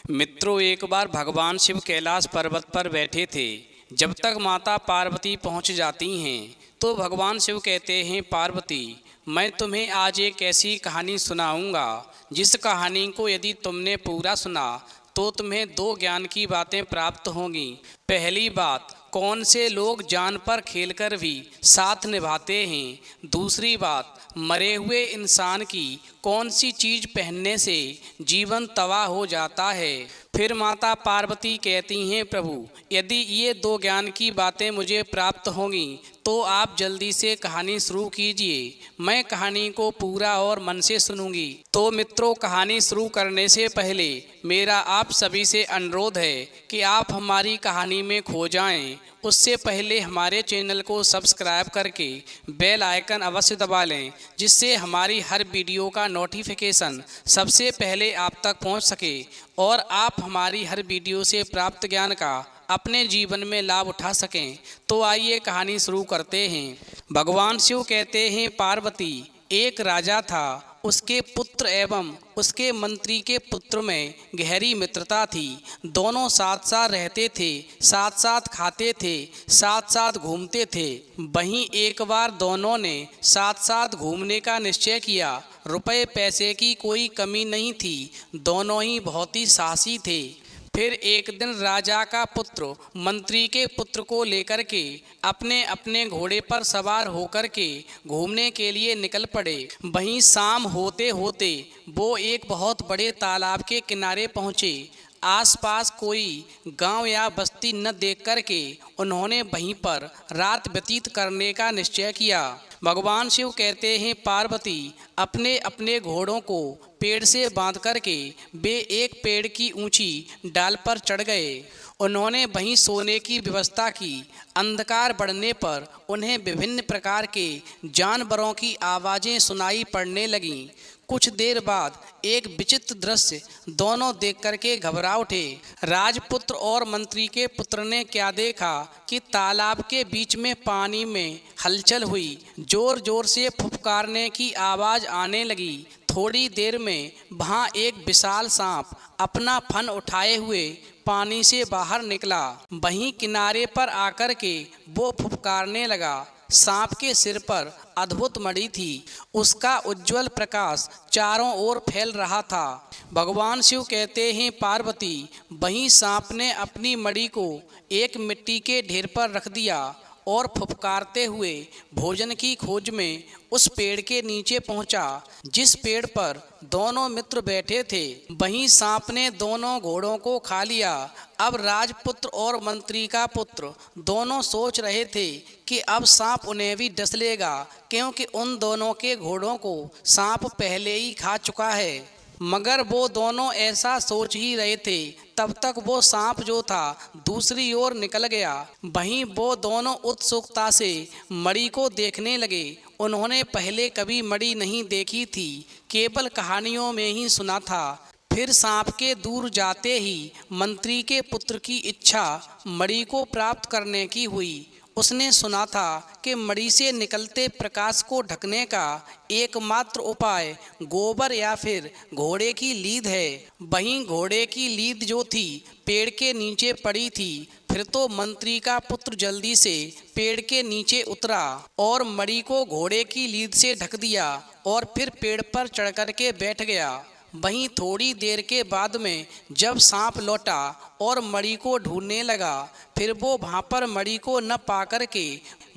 मित्रों, एक बार भगवान शिव कैलाश पर्वत पर बैठे थे। जब तक माता पार्वती पहुंच जाती हैं तो भगवान शिव कहते हैं, पार्वती, मैं तुम्हें आज एक ऐसी कहानी सुनाऊंगा जिस कहानी को यदि तुमने पूरा सुना तो तुम्हें दो ज्ञान की बातें प्राप्त होंगी। पहली बात, कौन से लोग जान पर खेलकर भी साथ निभाते हैं। दूसरी बात, मरे हुए इंसान की कौन सी चीज़ पहनने से जीवन तबाह हो जाता है। फिर माता पार्वती कहती हैं, प्रभु, यदि ये दो ज्ञान की बातें मुझे प्राप्त होंगी तो आप जल्दी से कहानी शुरू कीजिए। मैं कहानी को पूरा और मन से सुनूंगी। तो मित्रों, कहानी शुरू करने से पहले मेरा आप सभी से अनुरोध है कि आप हमारी कहानी में खो जाएं। उससे पहले हमारे चैनल को सब्सक्राइब करके बेल आइकन अवश्य दबा लें, जिससे हमारी हर वीडियो का नोटिफिकेशन सबसे पहले आप तक पहुंच सके और आप हमारी हर वीडियो से प्राप्त ज्ञान का अपने जीवन में लाभ उठा सकें। तो आइए कहानी शुरू करते हैं। भगवान शिव कहते हैं, पार्वती, एक राजा था। उसके पुत्र एवं उसके मंत्री के पुत्र में गहरी मित्रता थी। दोनों साथ साथ रहते थे, साथ साथ खाते थे, साथ साथ घूमते थे। वहीं एक बार दोनों ने साथ साथ घूमने का निश्चय किया। रुपए पैसे की कोई कमी नहीं थी। दोनों ही बहुत ही साहसी थे। फिर एक दिन राजा का पुत्र मंत्री के पुत्र को लेकर के अपने अपने घोड़े पर सवार होकर के घूमने के लिए निकल पड़े। वहीं शाम होते होते वो एक बहुत बड़े तालाब के किनारे पहुँचे। आसपास कोई गांव या बस्ती न देख कर के उन्होंने वहीं पर रात व्यतीत करने का निश्चय किया। भगवान शिव कहते हैं, पार्वती, अपने अपने घोड़ों को पेड़ से बांध करके वे एक पेड़ की ऊंची डाल पर चढ़ गए। उन्होंने वहीं सोने की व्यवस्था की। अंधकार बढ़ने पर उन्हें विभिन्न प्रकार के जानवरों की आवाज़ें सुनाई पड़ने लगीं। कुछ देर बाद एक विचित्र दृश्य दोनों देख करके घबरा उठे। राजपुत्र और मंत्री के पुत्र ने क्या देखा कि तालाब के बीच में पानी में हलचल हुई। जोर जोर से फुफकारने की आवाज़ आने लगी। थोड़ी देर में वहाँ एक विशाल सांप अपना फन उठाए हुए पानी से बाहर निकला। वहीं किनारे पर आकर के वो फुफकारने लगा। सांप के सिर पर अद्भुत मणि थी। उसका उज्जवल प्रकाश चारों ओर फैल रहा था। भगवान शिव कहते हैं, पार्वती, वहीं सांप ने अपनी मणि को एक मिट्टी के ढेर पर रख दिया और फुफकारते हुए भोजन की खोज में उस पेड़ के नीचे पहुंचा जिस पेड़ पर दोनों मित्र बैठे थे। वहीं सांप ने दोनों घोड़ों को खा लिया। अब राजपुत्र और मंत्री का पुत्र दोनों सोच रहे थे कि अब सांप उन्हें भी डस लेगा, क्योंकि उन दोनों के घोड़ों को सांप पहले ही खा चुका है। मगर वो दोनों ऐसा सोच ही रहे थे, तब तक वो सांप जो था दूसरी ओर निकल गया। वहीं वो दोनों उत्सुकता से मणि को देखने लगे। उन्होंने पहले कभी मणि नहीं देखी थी, केवल कहानियों में ही सुना था। फिर सांप के दूर जाते ही मंत्री के पुत्र की इच्छा मणि को प्राप्त करने की हुई। उसने सुना था कि मणि से निकलते प्रकाश को ढकने का एकमात्र उपाय गोबर या फिर घोड़े की लीद है। वहीं घोड़े की लीद जो थी पेड़ के नीचे पड़ी थी। फिर तो मंत्री का पुत्र जल्दी से पेड़ के नीचे उतरा और मणि को घोड़े की लीद से ढक दिया और फिर पेड़ पर चढ़ कर के बैठ गया। वहीं थोड़ी देर के बाद में जब सांप लौटा और मणि को ढूंढने लगा, फिर वो वहाँ पर मणि को न पाकर के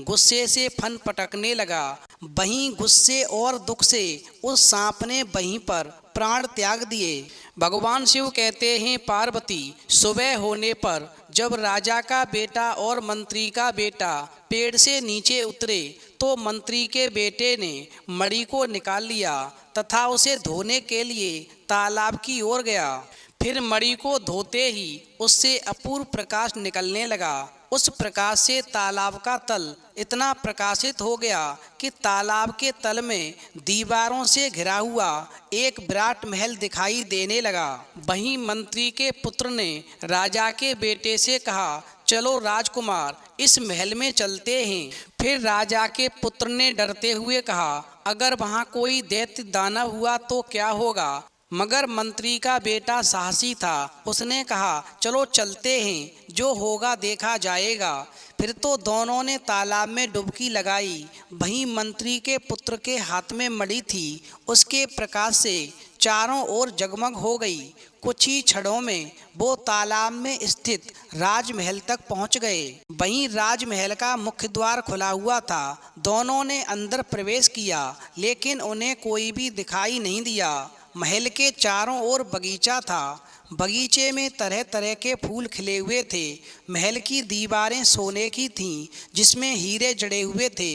गुस्से से फन पटकने लगा। वहीं गुस्से और दुख से उस सांप ने वहीं पर प्राण त्याग दिए। भगवान शिव कहते हैं, पार्वती, सुबह होने पर जब राजा का बेटा और मंत्री का बेटा पेड़ से नीचे उतरे तो मंत्री के बेटे ने मणि को निकाल लिया तथा उसे धोने के लिए तालाब की ओर गया। फिर मणि को धोते ही उससे अपूर्व प्रकाश निकलने लगा। उस प्रकाश से तालाब का तल इतना प्रकाशित हो गया कि तालाब के तल में दीवारों से घिरा हुआ एक विराट महल दिखाई देने लगा। वहीं मंत्री के पुत्र ने राजा के बेटे से कहा, चलो राजकुमार, इस महल में चलते हैं। फिर राजा के पुत्र ने डरते हुए कहा, अगर वहाँ कोई दैत्य दानव हुआ तो क्या होगा। मगर मंत्री का बेटा साहसी था। उसने कहा, चलो चलते हैं, जो होगा देखा जाएगा। फिर तो दोनों ने तालाब में डुबकी लगाई। वहीं मंत्री के पुत्र के हाथ में मड़ी थी। उसके प्रकाश से चारों ओर जगमग हो गई। कुछ ही क्षणों में वो तालाब में स्थित राजमहल तक पहुंच गए। वहीं राजमहल का मुख्य द्वार खुला हुआ था। दोनों ने अंदर प्रवेश किया, लेकिन उन्हें कोई भी दिखाई नहीं दिया। महल के चारों ओर बगीचा था। बगीचे में तरह तरह के फूल खिले हुए थे। महल की दीवारें सोने की थीं, जिसमें हीरे जड़े हुए थे।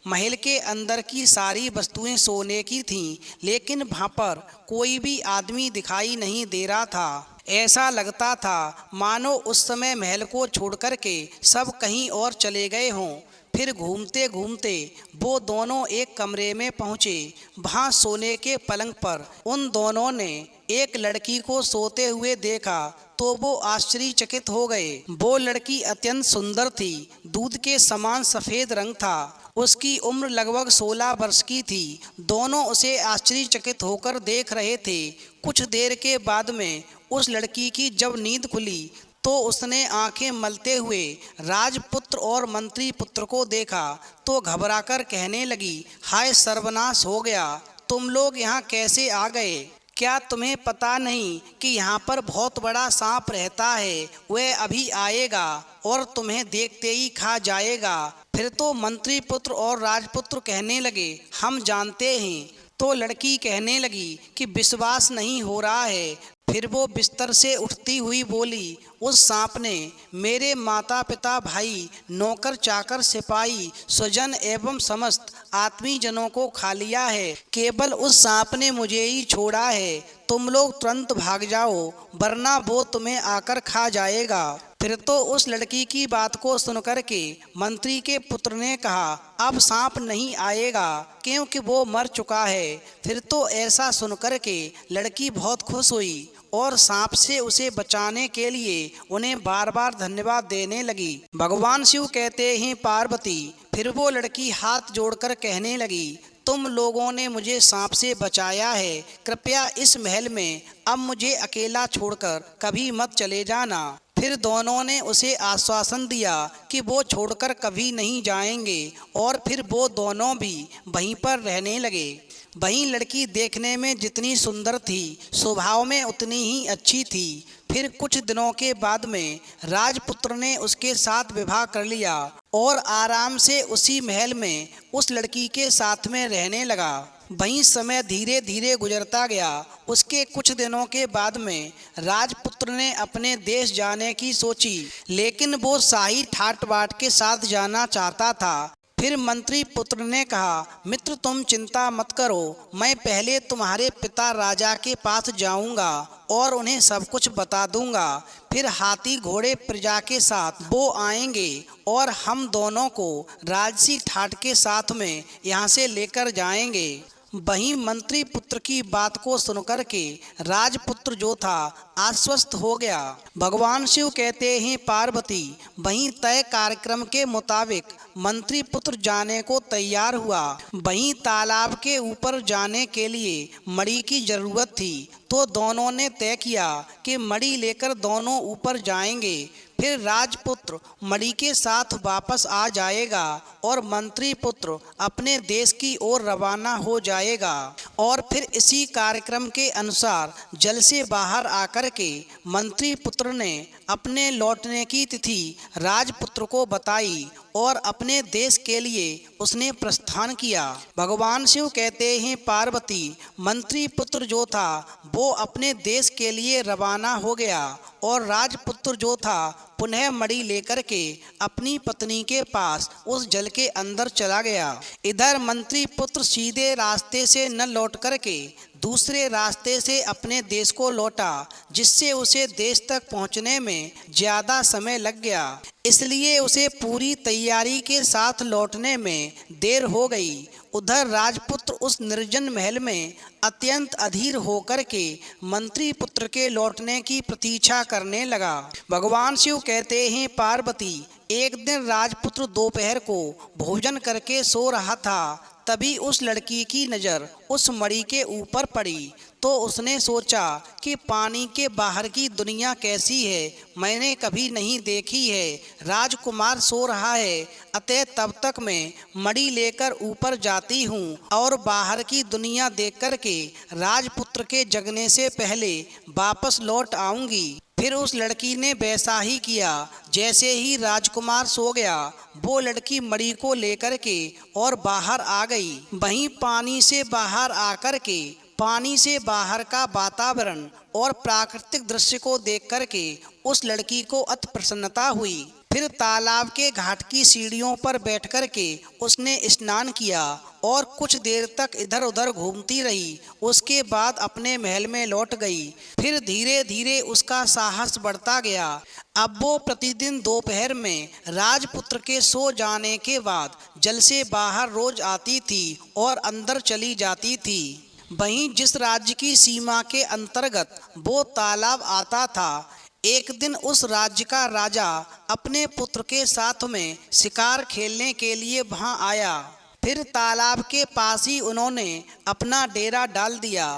महल के अंदर की सारी वस्तुएं सोने की थीं, लेकिन वहाँ पर कोई भी आदमी दिखाई नहीं दे रहा था। ऐसा लगता था मानो उस समय महल को छोड़कर के सब कहीं और चले गए हों। फिर घूमते घूमते वो दोनों एक कमरे में पहुँचे। वहाँ सोने के पलंग पर उन दोनों ने एक लड़की को सोते हुए देखा तो वो आश्चर्यचकित हो गए। वो लड़की अत्यंत सुंदर थी। दूध के समान सफ़ेद रंग था। उसकी उम्र लगभग 16 वर्ष की थी। दोनों उसे आश्चर्यचकित होकर देख रहे थे। कुछ देर के बाद में उस लड़की की जब नींद खुली तो उसने आंखें मलते हुए राजपुत्र और मंत्री पुत्र को देखा तो घबराकर कहने लगी, हाय सर्वनाश हो गया, तुम लोग यहाँ कैसे आ गए? क्या तुम्हें पता नहीं कि यहाँ पर बहुत बड़ा सांप रहता है? वह अभी आएगा और तुम्हें देखते ही खा जाएगा। फिर तो मंत्री पुत्र और राजपुत्र कहने लगे, हम जानते हैं। तो लड़की कहने लगी कि विश्वास नहीं हो रहा है। फिर वो बिस्तर से उठती हुई बोली, उस सांप ने मेरे माता पिता, भाई, नौकर चाकर, सिपाही, स्वजन एवं समस्त आत्मीजनों को खा लिया है। केवल उस सांप ने मुझे ही छोड़ा है। तुम लोग तुरंत भाग जाओ, वरना वो तुम्हें आकर खा जाएगा। फिर तो उस लड़की की बात को सुनकर के मंत्री के पुत्र ने कहा, अब सांप नहीं आएगा क्योंकि वो मर चुका है। फिर तो ऐसा सुनकर के लड़की बहुत खुश हुई और सांप से उसे बचाने के लिए उन्हें बार बार धन्यवाद देने लगी। भगवान शिव कहते हैं, पार्वती। फिर वो लड़की हाथ जोड़कर कहने लगी, तुम लोगों ने मुझे सांप से बचाया है। कृपया इस महल में अब मुझे अकेला छोड़कर कभी मत चले जाना। फिर दोनों ने उसे आश्वासन दिया कि वो छोड़कर कभी नहीं जाएंगे और फिर वो दोनों भी वहीं पर रहने लगे। वहीं लड़की देखने में जितनी सुंदर थी, स्वभाव में उतनी ही अच्छी थी। फिर कुछ दिनों के बाद में राजपुत्र ने उसके साथ विवाह कर लिया और आराम से उसी महल में उस लड़की के साथ में रहने लगा। वहीं समय धीरे धीरे गुजरता गया। उसके कुछ दिनों के बाद में राजपुत्र ने अपने देश जाने की सोची, लेकिन वो शाही ठाट बाट के साथ जाना चाहता था। फिर मंत्री पुत्र ने कहा, मित्र तुम चिंता मत करो, मैं पहले तुम्हारे पिता राजा के पास जाऊंगा और उन्हें सब कुछ बता दूंगा। फिर हाथी घोड़े प्रजा के साथ वो आएंगे और हम दोनों को राजसी ठाट के साथ में यहाँ से लेकर जाएंगे। वहीं मंत्री पुत्र की बात को सुनकर के राजपुत्र जो था आश्वस्त हो गया। भगवान शिव कहते हैं, पार्वती। वहीं तय कार्यक्रम के मुताबिक मंत्री पुत्र जाने को तैयार हुआ। वहीं तालाब के ऊपर जाने के लिए मणि की जरूरत थी, तो दोनों ने तय किया कि मणि लेकर दोनों ऊपर जाएंगे। फिर राजपुत्र मणि के साथ वापस आ जाएगा और मंत्री पुत्र अपने देश की ओर रवाना हो जाएगा। और फिर इसी कार्यक्रम के अनुसार जल से बाहर आकर के मंत्री पुत्र ने अपने लौटने की तिथि राजपुत्र को बताई और अपने देश के लिए उसने प्रस्थान किया। भगवान शिव कहते हैं, पार्वती। मंत्री पुत्र जो था वो अपने देश के लिए रवाना हो गया और राजपुत्र जो था पुनः मणि लेकर के अपनी पत्नी के पास उस जल के अंदर चला गया। इधर मंत्री पुत्र सीधे रास्ते से न लौट करके दूसरे रास्ते से अपने देश को लौटा, जिससे उसे देश तक पहुंचने में ज़्यादा समय लग गया। इसलिए उसे पूरी तैयारी के साथ लौटने में देर हो गई। उधर राजपुत्र उस निर्जन महल में अत्यंत अधीर होकर के मंत्री पुत्र के लौटने की प्रतीक्षा करने लगा। भगवान शिव कहते हैं, पार्वती। एक दिन राजपुत्र दोपहर को भोजन करके सो रहा था, तभी उस लड़की की नज़र उस मणि के ऊपर पड़ी तो उसने सोचा कि पानी के बाहर की दुनिया कैसी है, मैंने कभी नहीं देखी है। राजकुमार सो रहा है, अतः तब तक मैं मणि लेकर ऊपर जाती हूँ और बाहर की दुनिया देख कर के राजपुत्र के जगने से पहले वापस लौट आऊँगी। फिर उस लड़की ने वैसा ही किया। जैसे ही राजकुमार सो गया, वो लड़की मणि को लेकर के और बाहर आ गई। वहीं पानी से बाहर आकर के पानी से बाहर का वातावरण और प्राकृतिक दृश्य को देख कर के उस लड़की को अति प्रसन्नता हुई। फिर तालाब के घाट की सीढ़ियों पर बैठ कर के उसने स्नान किया और कुछ देर तक इधर उधर घूमती रही। उसके बाद अपने महल में लौट गई। फिर धीरे धीरे उसका साहस बढ़ता गया। अब वो प्रतिदिन दोपहर में राजपुत्र के सो जाने के बाद जल से बाहर रोज आती थी और अंदर चली जाती थी। वहीं जिस राज्य की सीमा के अंतर्गत वो तालाब आता था, एक दिन उस राज्य का राजा अपने पुत्र के साथ में शिकार खेलने के लिए वहां आया। फिर तालाब के पास ही उन्होंने अपना डेरा डाल दिया।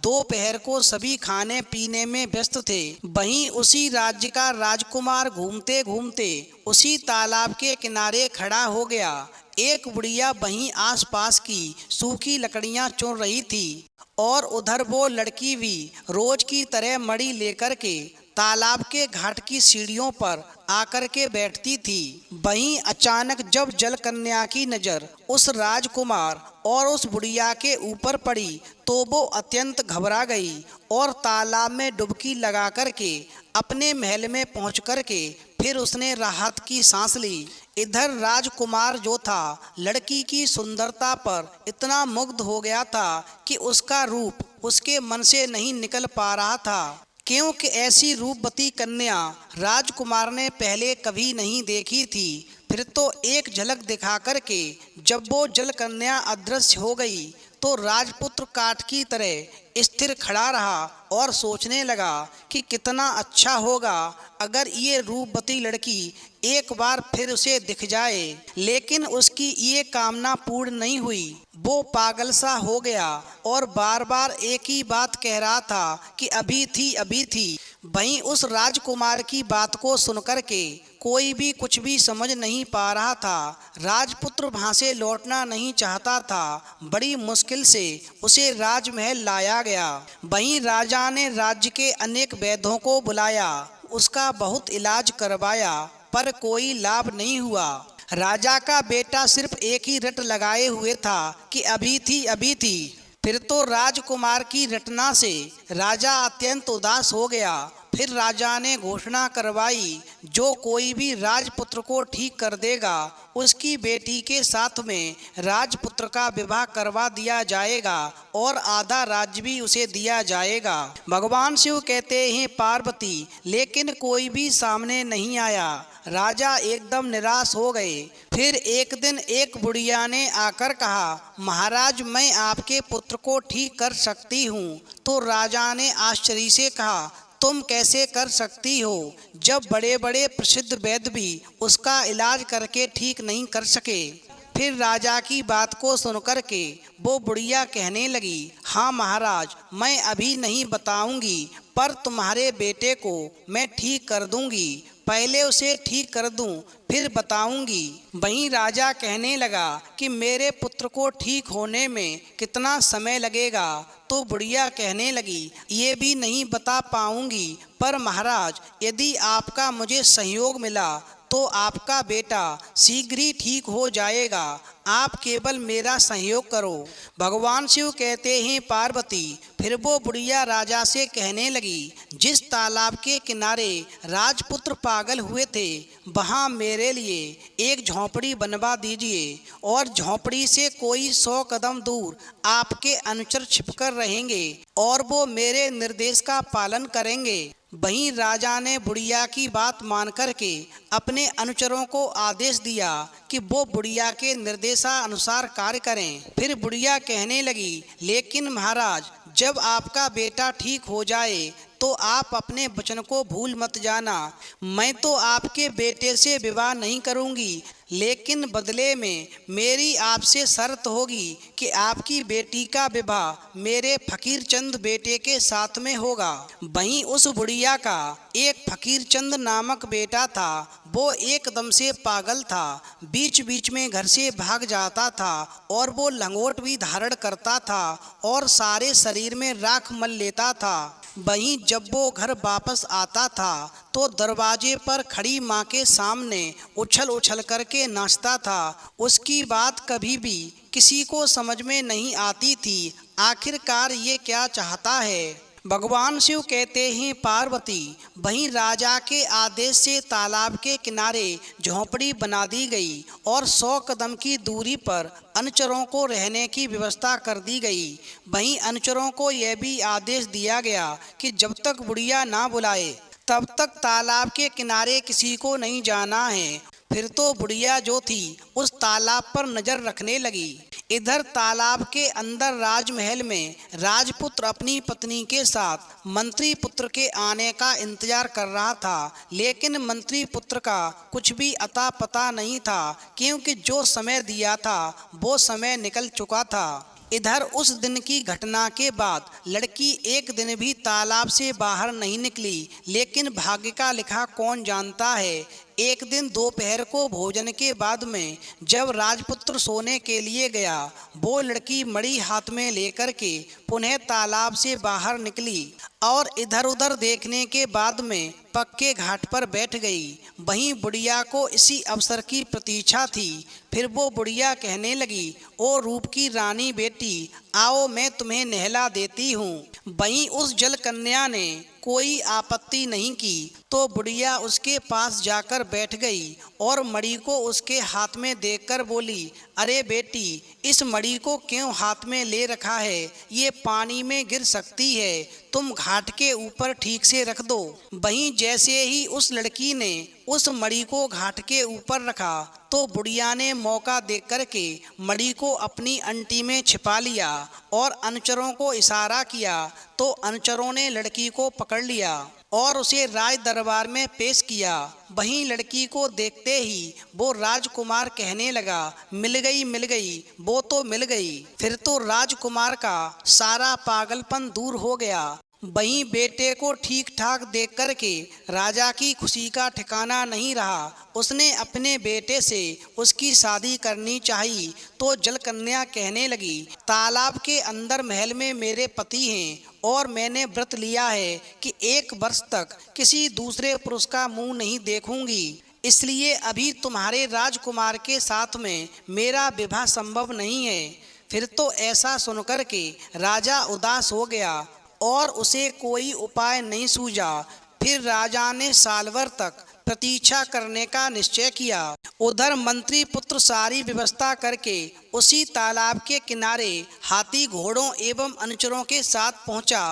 दोपहर को सभी खाने पीने में व्यस्त थे। वहीं उसी राज्य का राजकुमार घूमते घूमते उसी तालाब के किनारे खड़ा हो गया। एक बुढ़िया वहीं आसपास की सूखी लकड़ियां चुन रही थी और उधर वो लड़की भी रोज की तरह मणि लेकर के तालाब के घाट की सीढ़ियों पर आकर के बैठती थी। वहीं अचानक जब जल कन्या की नज़र उस राजकुमार और उस बुढ़िया के ऊपर पड़ी तो वो अत्यंत घबरा गई और तालाब में डुबकी लगा कर के अपने महल में पहुंच कर के फिर उसने राहत की सांस ली। इधर राजकुमार जो था लड़की की सुंदरता पर इतना मुग्ध हो गया था कि उसका रूप उसके मन से नहीं निकल पा रहा था, क्योंकि ऐसी रूपवती कन्या राजकुमार ने पहले कभी नहीं देखी थी। फिर तो एक झलक दिखा कर के जब वो जल कन्या अदृश्य हो गई तो राजपुत्र काठ की तरह स्थिर खड़ा रहा और सोचने लगा कि कितना अच्छा होगा अगर ये रूपवती लड़की एक बार फिर उसे दिख जाए। लेकिन उसकी ये कामना पूर्ण नहीं हुई। वो पागल सा हो गया और बार बार एक ही बात कह रहा था कि अभी थी अभी थी। वहीं उस राजकुमार की बात को सुनकर के कोई भी कुछ भी समझ नहीं पा रहा था। राजपुत्र वहाँ से लौटना नहीं चाहता था। बड़ी मुश्किल से उसे राजमहल लाया गया। वहीं राजा ने राज्य के अनेक वैद्यों को बुलाया, उसका बहुत इलाज करवाया, पर कोई लाभ नहीं हुआ। राजा का बेटा सिर्फ एक ही रट लगाए हुए था कि अभी थी अभी थी। फिर तो राजकुमार की रटना से राजा अत्यंत उदास हो गया। फिर राजा ने घोषणा करवाई, जो कोई भी राजपुत्र को ठीक कर देगा उसकी बेटी के साथ में राजपुत्र का विवाह करवा दिया जाएगा और आधा राज्य भी उसे दिया जाएगा। भगवान शिव कहते हैं पार्वती, लेकिन कोई भी सामने नहीं आया। राजा एकदम निराश हो गए। फिर एक दिन एक बुढ़िया ने आकर कहा, महाराज मैं आपके पुत्र को ठीक कर सकती हूँ। तो राजा ने आश्चर्य से कहा, तुम कैसे कर सकती हो, जब बड़े बड़े प्रसिद्ध वैद्य भी उसका इलाज करके ठीक नहीं कर सके। फिर राजा की बात को सुनकर के वो बुढ़िया कहने लगी, हाँ महाराज मैं अभी नहीं बताऊंगी, पर तुम्हारे बेटे को मैं ठीक कर दूंगी। पहले उसे ठीक कर दूं फिर बताऊंगी। वहीं राजा कहने लगा कि मेरे पुत्र को ठीक होने में कितना समय लगेगा। तो बुढ़िया कहने लगी, ये भी नहीं बता पाऊंगी, पर महाराज यदि आपका मुझे सहयोग मिला तो आपका बेटा शीघ्र ही ठीक हो जाएगा। आप केवल मेरा सहयोग करो। भगवान शिव कहते हैं पार्वती, फिर वो बुढ़िया राजा से कहने लगी, जिस तालाब के किनारे राजपुत्र पागल हुए थे वहाँ मेरे लिए एक झोंपड़ी बनवा दीजिए और झोंपड़ी से कोई 100 कदम दूर आपके अनुचर छिपकर रहेंगे और वो मेरे निर्देश का पालन करेंगे। वहीं राजा ने बुढ़िया की बात मान करके अपने अनुचरों को आदेश दिया कि वो बुढ़िया के निर्देशानुसार कार्य करें। फिर बुढ़िया कहने लगी, लेकिन महाराज जब आपका बेटा ठीक हो जाए तो आप अपने वचन को भूल मत जाना। मैं तो आपके बेटे से विवाह नहीं करूंगी, लेकिन बदले में मेरी आपसे शर्त होगी कि आपकी बेटी का विवाह मेरे फकीर चंद बेटे के साथ में होगा। वहीं उस बुढ़िया का एक फकीर चंद नामक बेटा था। वो एकदम से पागल था, बीच बीच में घर से भाग जाता था और वो लंगोट भी धारण करता था और सारे शरीर में राख मल लेता था। वहीं जब वो घर वापस आता था तो दरवाजे पर खड़ी माँ के सामने उछल उछल करके नाचता था। उसकी बात कभी भी किसी को समझ में नहीं आती थी। आखिरकार ये क्या चाहता है। भगवान शिव कहते हैं पार्वती, वहीं राजा के आदेश से तालाब के किनारे झोंपड़ी बना दी गई और 100 कदम की दूरी पर अनुचरों को रहने की व्यवस्था कर दी गई। वहीं अनुचरों को यह भी आदेश दिया गया कि जब तक बुढ़िया ना बुलाए तब तक तालाब के किनारे किसी को नहीं जाना है। फिर तो बुढ़िया जो थी उस तालाब पर नजर रखने लगी। इधर तालाब के अंदर राजमहल में राजपुत्र अपनी पत्नी के साथ मंत्री पुत्र के आने का इंतजार कर रहा था, लेकिन मंत्री पुत्र का कुछ भी अता पता नहीं था, क्योंकि जो समय दिया था वो समय निकल चुका था। इधर उस दिन की घटना के बाद लड़की एक दिन भी तालाब से बाहर नहीं निकली, लेकिन भाग्य का लिखा कौन जानता है। एक दिन दोपहर को भोजन के बाद में जब राजपुत्र सोने के लिए गया, वो लड़की मणि हाथ में लेकर के पुनः तालाब से बाहर निकली और इधर उधर देखने के बाद में पक्के घाट पर बैठ गई। वहीं बुढ़िया को इसी अवसर की प्रतीक्षा थी। फिर वो बुढ़िया कहने लगी, ओ रूप की रानी बेटी, आओ मैं तुम्हें नहला देती हूँ। वहीं उस जल कन्या ने कोई आपत्ति नहीं की तो बुढ़िया उसके पास जाकर बैठ गई और मणि को उसके हाथ में देखकर बोली, अरे बेटी, इस मणि को क्यों हाथ में ले रखा है, ये पानी में गिर सकती है, तुम घाट के ऊपर ठीक से रख दो। वहीं जैसे ही उस लड़की ने उस मणि को घाट के ऊपर रखा तो बुढ़िया ने मौका देख करके मणि को अपनी अंटी में छिपा लिया और अनुचरों को इशारा किया तो अनुचरों ने लड़की को पकड़ लिया और उसे राज दरबार में पेश किया। वहीं लड़की को देखते ही वो राजकुमार कहने लगा, मिल गई, वो तो मिल गई। फिर तो राजकुमार का सारा पागलपन दूर हो गया। वहीं बेटे को ठीक ठाक देख करके राजा की खुशी का ठिकाना नहीं रहा। उसने अपने बेटे से उसकी शादी करनी चाहिए तो जलकन्या कहने लगी, तालाब के अंदर महल में मेरे पति हैं और मैंने व्रत लिया है कि 1 वर्ष तक किसी दूसरे पुरुष का मुंह नहीं देखूंगी, इसलिए अभी तुम्हारे राजकुमार के साथ में मेरा विवाह संभव नहीं है। फिर तो ऐसा सुनकर के राजा उदास हो गया और उसे कोई उपाय नहीं सूझा। फिर राजा ने साल भर तक प्रतीक्षा करने का निश्चय किया। उधर मंत्री पुत्र सारी व्यवस्था करके उसी तालाब के किनारे हाथी घोड़ों एवं अनुचरों के साथ पहुंचा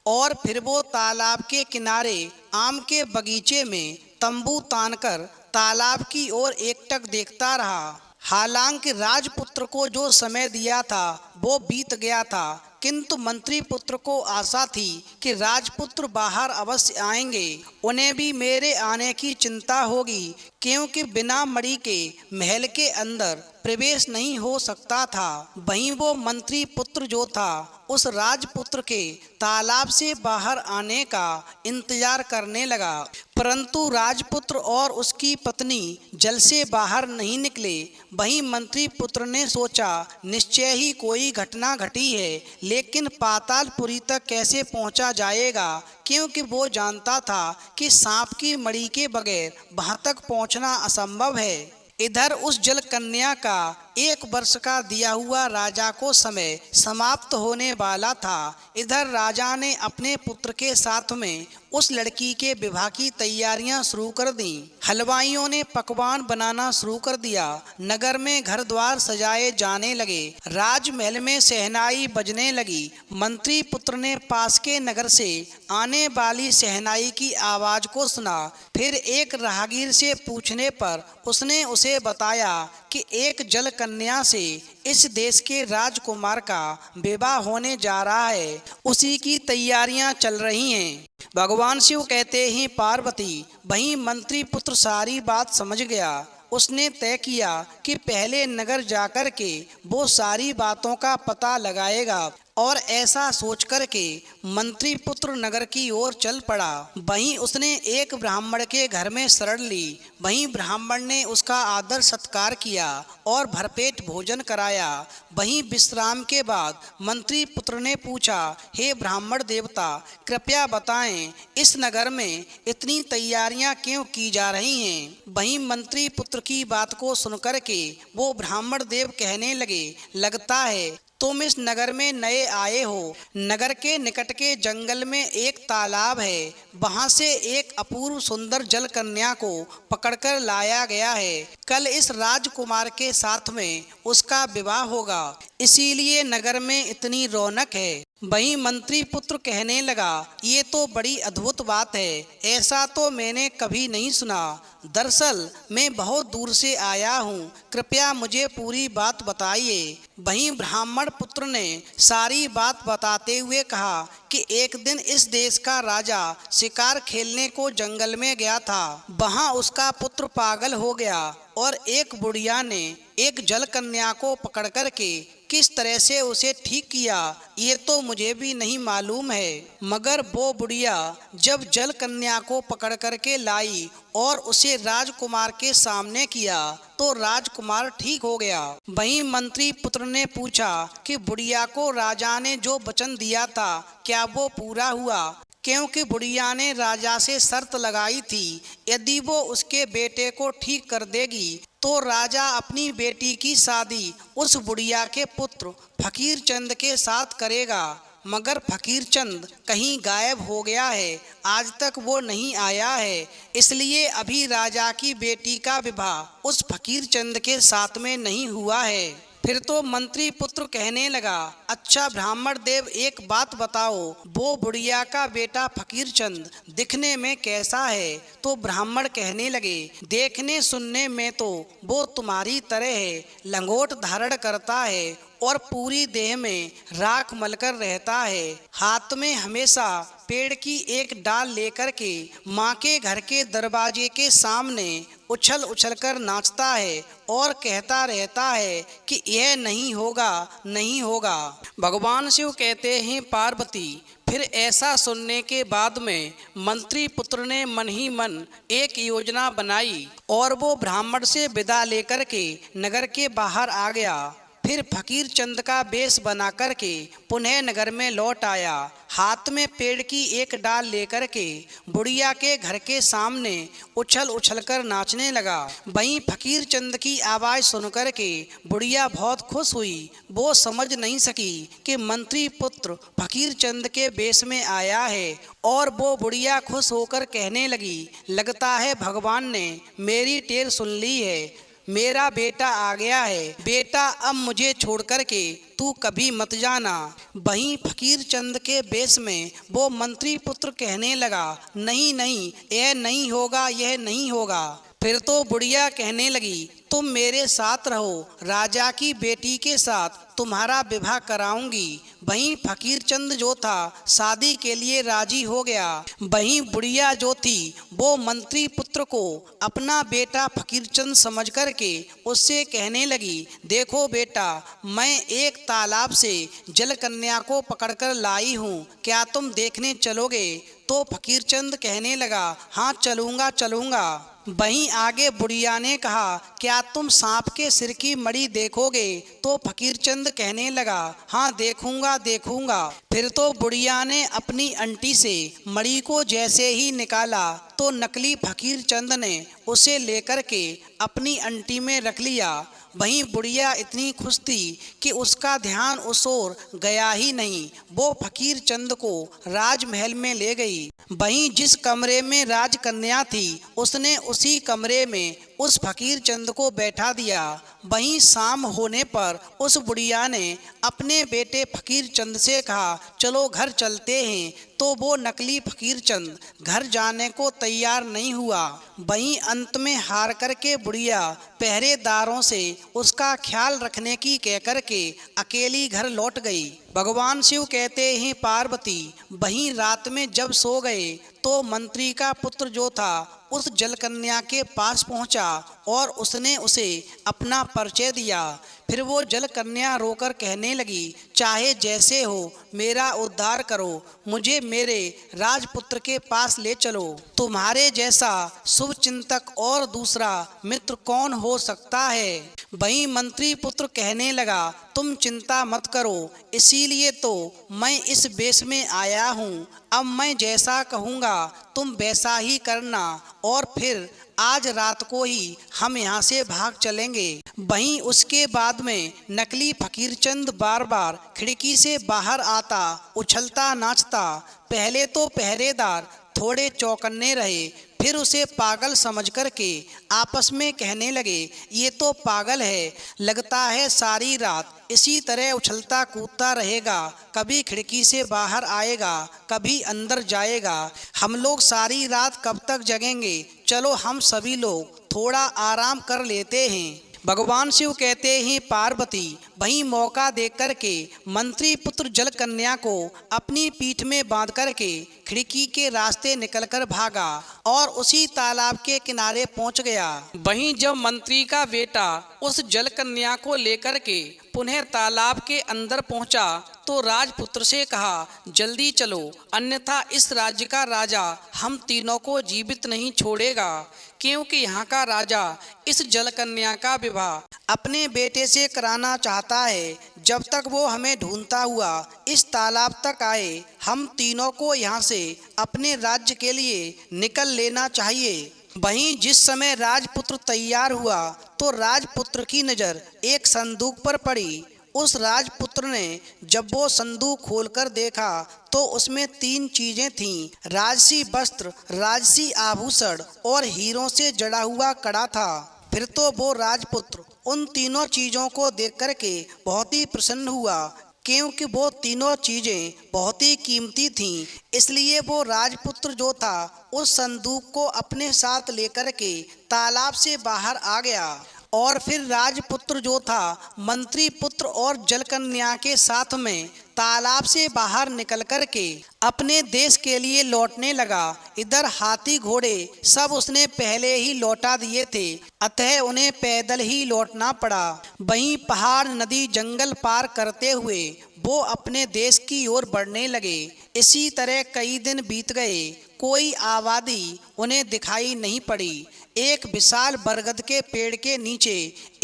और फिर वो तालाब के किनारे आम के बगीचे में तंबू तानकर तालाब की ओर एकटक देखता रहा। हालांकि राजपुत्र को जो समय दिया था वो बीत गया था, किंतु मंत्री पुत्र को आशा थी कि राजपुत्र बाहर अवश्य आएंगे। उन्हें भी मेरे आने की चिंता होगी, क्योंकि बिना मणि के महल के अंदर प्रवेश नहीं हो सकता था। वहीं वो मंत्री पुत्र जो था उस राजपुत्र के तालाब से बाहर आने का इंतजार करने लगा, परंतु राजपुत्र और उसकी पत्नी जल से बाहर नहीं निकले। वहीं मंत्री पुत्र ने सोचा, निश्चय ही कोई घटना घटी है, लेकिन पातालपुरी तक कैसे पहुंचा जाएगा, क्योंकि वो जानता था कि सांप की मणि के बगैर वहां तक पहुंचना असंभव है। इधर उस जल कन्या का 1 वर्ष का दिया हुआ राजा को समय समाप्त होने वाला था। इधर राजा ने अपने पुत्र के साथ में उस लड़की के विवाह की तैयारियां शुरू कर दी। हलवाइयों ने पकवान बनाना शुरू कर दिया। नगर में घर द्वार सजाए जाने लगे। राजमहल में शहनाई बजने लगी। मंत्री पुत्र ने पास के नगर से आने वाली शहनाई की आवाज को सुना। फिर एक राहगीर से पूछने पर उसने उसे बताया कि एक जल कन्या से इस देश के राजकुमार का विवाह होने जा रहा है, उसी की तैयारियां चल रही हैं। भगवान शिव कहते हैं पार्वती। वहीं मंत्री पुत्र सारी बात समझ गया। उसने तय किया कि पहले नगर जाकर के वो सारी बातों का पता लगाएगा और ऐसा सोचकर के मंत्री पुत्र नगर की ओर चल पड़ा। वहीं उसने एक ब्राह्मण के घर में शरण ली। वहीं ब्राह्मण ने उसका आदर सत्कार किया और भरपेट भोजन कराया। वहीं विश्राम के बाद मंत्री पुत्र ने पूछा, हे ब्राह्मण देवता, कृपया बताएं इस नगर में इतनी तैयारियां क्यों की जा रही हैं? वहीं मंत्री पुत्र की बात को सुनकर के वो ब्राह्मण देव कहने लगे, लगता है तुम इस नगर में नए आए हो। नगर के निकट के जंगल में एक तालाब है, वहां से एक अपूर्व सुंदर जल कन्या को पकड़कर लाया गया है। कल इस राजकुमार के साथ में उसका विवाह होगा, इसीलिए नगर में इतनी रौनक है। वहीं मंत्री पुत्र कहने लगा, ये तो बड़ी अद्भुत बात है, ऐसा तो मैंने कभी नहीं सुना। दरअसल मैं बहुत दूर से आया हूँ, कृपया मुझे पूरी बात बताइए। वहीं ब्राह्मण पुत्र ने सारी बात बताते हुए कहा कि एक दिन इस देश का राजा शिकार खेलने को जंगल में गया था। वहां उसका पुत्र पागल हो गया और एक बुढ़िया ने एक जल कन्या को पकड़ कर के किस तरह से उसे ठीक किया, ये तो मुझे भी नहीं मालूम है। मगर वो बुढ़िया जब जल कन्या को पकड़ कर के लाई और उसे राजकुमार के सामने किया तो राजकुमार ठीक हो गया। वहीं मंत्री पुत्र ने पूछा कि बुढ़िया को राजा ने जो वचन दिया था क्या वो पूरा हुआ? क्योंकि बुढ़िया ने राजा से शर्त लगाई थी, यदि वो उसके बेटे को ठीक कर देगी तो राजा अपनी बेटी की शादी उस बुढ़िया के पुत्र फकीर चंद के साथ करेगा। मगर फकीर चंद कहीं गायब हो गया है, आज तक वो नहीं आया है, इसलिए अभी राजा की बेटी का विवाह उस फकीर चंद के साथ में नहीं हुआ है। फिर तो मंत्री पुत्र कहने लगा, अच्छा ब्राह्मण देव, एक बात बताओ, वो बुढ़िया का बेटा फकीर चंद दिखने में कैसा है? तो ब्राह्मण कहने लगे, देखने सुनने में तो वो तुम्हारी तरह है, लंगोट धारण करता है और पूरी देह में राख मलकर रहता है। हाथ में हमेशा पेड़ की एक डाल लेकर के माँ के घर के दरवाजे के सामने उछल उछल कर नाचता है और कहता रहता है कि यह नहीं होगा, नहीं होगा। भगवान शिव कहते हैं पार्वती। फिर ऐसा सुनने के बाद में मंत्री पुत्र ने मन ही मन एक योजना बनाई और वो ब्राह्मण से विदा लेकर के नगर के बाहर आ गया। फिर फकीर चंद का वेश बना करके पुनः नगर में लौट आया। हाथ में पेड़ की एक डाल लेकर के बुढ़िया के घर के सामने उछल उछल कर नाचने लगा। वहीं फकीर चंद की आवाज़ सुनकर के बुढ़िया बहुत खुश हुई। वो समझ नहीं सकी कि मंत्री पुत्र फकीर चंद के वेश में आया है और वो बुढ़िया खुश होकर कहने लगी, लगता है भगवान ने मेरी टेर सुन ली है, मेरा बेटा आ गया है। बेटा अब मुझे छोड़ कर के तू कभी मत जाना। वहीं फकीर चंद के वेश में वो मंत्री पुत्र कहने लगा, नहीं नहीं, यह नहीं होगा, यह नहीं होगा। फिर तो बुढ़िया कहने लगी, तुम मेरे साथ रहो, राजा की बेटी के साथ तुम्हारा विवाह कराऊंगी। वहीं फकीर चंद जो था शादी के लिए राजी हो गया। वहीं बुढ़िया जो थी वो मंत्री पुत्र को अपना बेटा फकीर चंद समझ कर के उससे कहने लगी, देखो बेटा, मैं एक तालाब से जल कन्या को पकड़कर लाई हूँ, क्या तुम देखने चलोगे? तो फकीर चंद कहने लगा, हाँ चलूँगा चलूँगा। वहीं आगे बुढ़िया ने कहा, क्या तुम सांप के सिर की मणि देखोगे? तो फकीर चंद कहने लगा, हाँ देखूंगा देखूंगा। फिर तो बुढ़िया ने अपनी अंटी से मणि को जैसे ही निकाला तो नकली फकीर चंद ने उसे लेकर के अपनी अंटी में रख लिया। वहीं बुढ़िया इतनी खुश थी कि उसका ध्यान उस ओर गया ही नहीं। वो फकीर चंद को राजमहल में ले गई। वहीं जिस कमरे में राजकन्या थी उसने उसी कमरे में उस फकीर चंद को बैठा दिया। वहीं शाम होने पर उस बुढ़िया ने अपने बेटे फकीर चंद से कहा, चलो घर चलते हैं। तो वो नकली फकीर चंद घर जाने को तैयार नहीं हुआ। वहीं अंत में हार करके बुढ़िया पहरेदारों से उसका ख्याल रखने की कह करके अकेली घर लौट गई। भगवान शिव कहते हैं पार्वती वहीं रात में जब सो गए तो मंत्री का पुत्र जो था उस जलकन्या के पास पहुंचा और उसने उसे अपना परिचय दिया। फिर वो जलकन्या रोकर कहने लगी, चाहे जैसे हो मेरा उद्धार करो, मुझे मेरे राजपुत्र के पास ले चलो। तुम्हारे जैसा शुभ चिंतक और दूसरा मित्र कौन हो सकता है। वहीं मंत्री पुत्र कहने लगा, तुम चिंता मत करो, इसीलिए तो मैं इस वेश में आया हूँ। अब मैं जैसा कहूँगा तुम वैसा ही करना और फिर आज रात को ही हम यहाँ से भाग चलेंगे। वहीं उसके बाद में नकली फकीर चंद बार बार खिड़की से बाहर आता, उछलता नाचता। पहले तो पहरेदार थोड़े चौकन्ने रहे, फिर उसे पागल समझ करके आपस में कहने लगे, ये तो पागल है, लगता है सारी रात इसी तरह उछलता कूदता रहेगा, कभी खिड़की से बाहर आएगा, कभी अंदर जाएगा। हम लोग सारी रात कब तक जगेंगे, चलो हम सभी लोग थोड़ा आराम कर लेते हैं। भगवान शिव कहते हैं पार्वती वहीं मौका देख करके मंत्री पुत्र जलकन्या को अपनी पीठ में बांध करके खिड़की के रास्ते निकलकर भागा और उसी तालाब के किनारे पहुंच गया। वहीं जब मंत्री का बेटा उस जलकन्या को लेकर के पुनः तालाब के अंदर पहुंचा तो राजपुत्र से कहा, जल्दी चलो, अन्यथा इस राज्य का राजा हम तीनों को जीवित नहीं छोड़ेगा, क्योंकि यहाँ का राजा इस जलकन्या का विवाह अपने बेटे से कराना चाहता है। जब तक वो हमें ढूंढता हुआ इस तालाब तक आए, हम तीनों को यहाँ से अपने राज्य के लिए निकल लेना चाहिए। वहीं जिस समय राजपुत्र तैयार हुआ तो राजपुत्र की नज़र एक संदूक पर पड़ी। उस राजपुत्र ने जब वो संदूक खोलकर देखा तो उसमें 3 चीजें थीं, राजसी वस्त्र, राजसी आभूषण और हीरों से जड़ा हुआ कड़ा था। फिर तो वो राजपुत्र उन तीनों चीज़ों को देख करके बहुत ही प्रसन्न हुआ, क्योंकि वो तीनों चीज़ें बहुत ही कीमती थीं। इसलिए वो राजपुत्र जो था उस संदूक को अपने साथ लेकर के तालाब से बाहर आ गया और फिर राजपुत्र जो था मंत्री पुत्र और जलकन्या के साथ में तालाब से बाहर निकल कर के अपने देश के लिए लौटने लगा। इधर हाथी घोड़े सब उसने पहले ही लौटा दिए थे, अतः उन्हें पैदल ही लौटना पड़ा। वहीं पहाड़ नदी जंगल पार करते हुए वो अपने देश की ओर बढ़ने लगे। इसी तरह कई दिन बीत गए, कोई आबादी उन्हें दिखाई नहीं पड़ी। एक विशाल बरगद के पेड़ के नीचे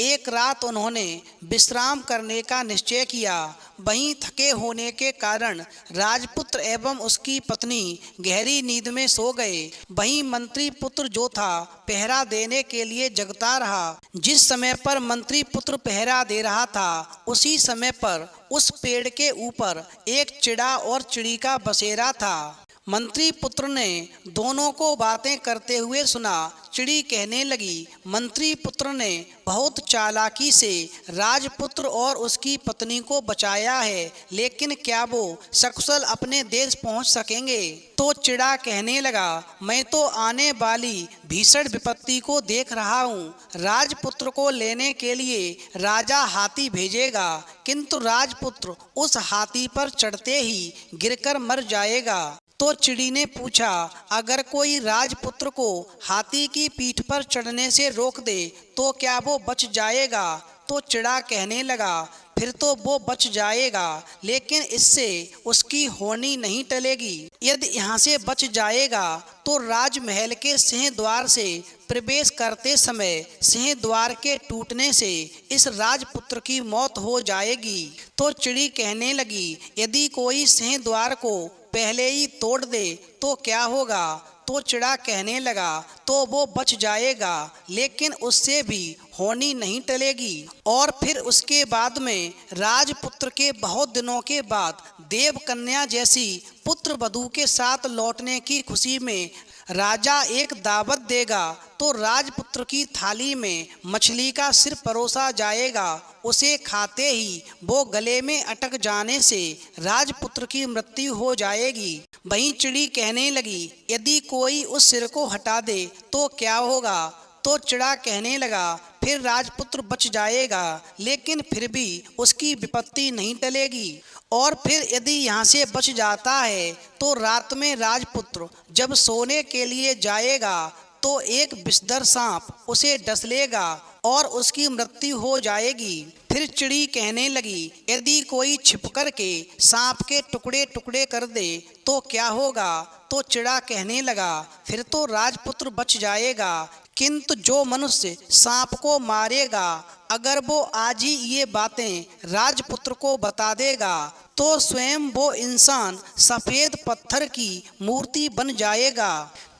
एक रात उन्होंने विश्राम करने का निश्चय किया। वहीं थके होने के कारण राजपुत्र एवं उसकी पत्नी गहरी नींद में सो गए। वहीं मंत्री पुत्र जो था पहरा देने के लिए जगता रहा। जिस समय पर मंत्री पुत्र पहरा दे रहा था उसी समय पर उस पेड़ के ऊपर एक चिड़ा और चिड़ी का बसेरा था। मंत्री पुत्र ने दोनों को बातें करते हुए सुना। चिड़ी कहने लगी, मंत्री पुत्र ने बहुत चालाकी से राजपुत्र और उसकी पत्नी को बचाया है, लेकिन क्या वो सकुशल अपने देश पहुंच सकेंगे। तो चिड़ा कहने लगा, मैं तो आने वाली भीषण विपत्ति को देख रहा हूँ। राजपुत्र को लेने के लिए राजा हाथी भेजेगा, किंतु राजपुत्र उस हाथी पर चढ़ते ही गिरकर मर जाएगा। तो चिड़ी ने पूछा, अगर कोई राजपुत्र को हाथी की पीठ पर चढ़ने से रोक दे तो क्या वो बच जाएगा। तो चिड़ा कहने लगा, फिर तो वो बच जाएगा, लेकिन इससे उसकी होनी नहीं टलेगी। यदि यहाँ से बच जाएगा तो राजमहल के सिंह द्वार से प्रवेश करते समय सिंह द्वार के टूटने से इस राजपुत्र की मौत हो जाएगी। तो चिड़ी कहने लगी, यदि कोई सिंह द्वार को पहले ही तोड़ दे तो क्या होगा। तो चिड़ा कहने लगा, तो वो बच जाएगा, लेकिन उससे भी होनी नहीं टलेगी। और फिर उसके बाद में राजपुत्र के बहुत दिनों के बाद देव कन्या जैसी पुत्र वधू के साथ लौटने की खुशी में राजा एक दावत देगा तो राजपुत्र की थाली में मछली का सिर परोसा जाएगा। उसे खाते ही वो गले में अटक जाने से राजपुत्र की मृत्यु हो जाएगी। वहीं चिड़ी कहने लगी, यदि कोई उस सिर को हटा दे तो क्या होगा? तो चिड़ा कहने लगा, फिर राजपुत्र बच जाएगा, लेकिन फिर भी उसकी विपत्ति नहीं टलेगी। और फिर यदि यहाँ से बच जाता है तो रात में राजपुत्र जब सोने के लिए जाएगा तो एक विषधर सांप उसे डस लेगा और उसकी मृत्यु हो जाएगी। फिर चिड़ी कहने लगी, यदि कोई छिपकर के सांप के टुकड़े टुकड़े कर दे तो क्या होगा? तो चिड़ा कहने लगा, फिर तो राजपुत्र बच जाएगा, किंतु जो मनुष्य सांप को मारेगा अगर वो आज ही ये बातें राजपुत्र को बता देगा तो स्वयं वो इंसान सफ़ेद पत्थर की मूर्ति बन जाएगा।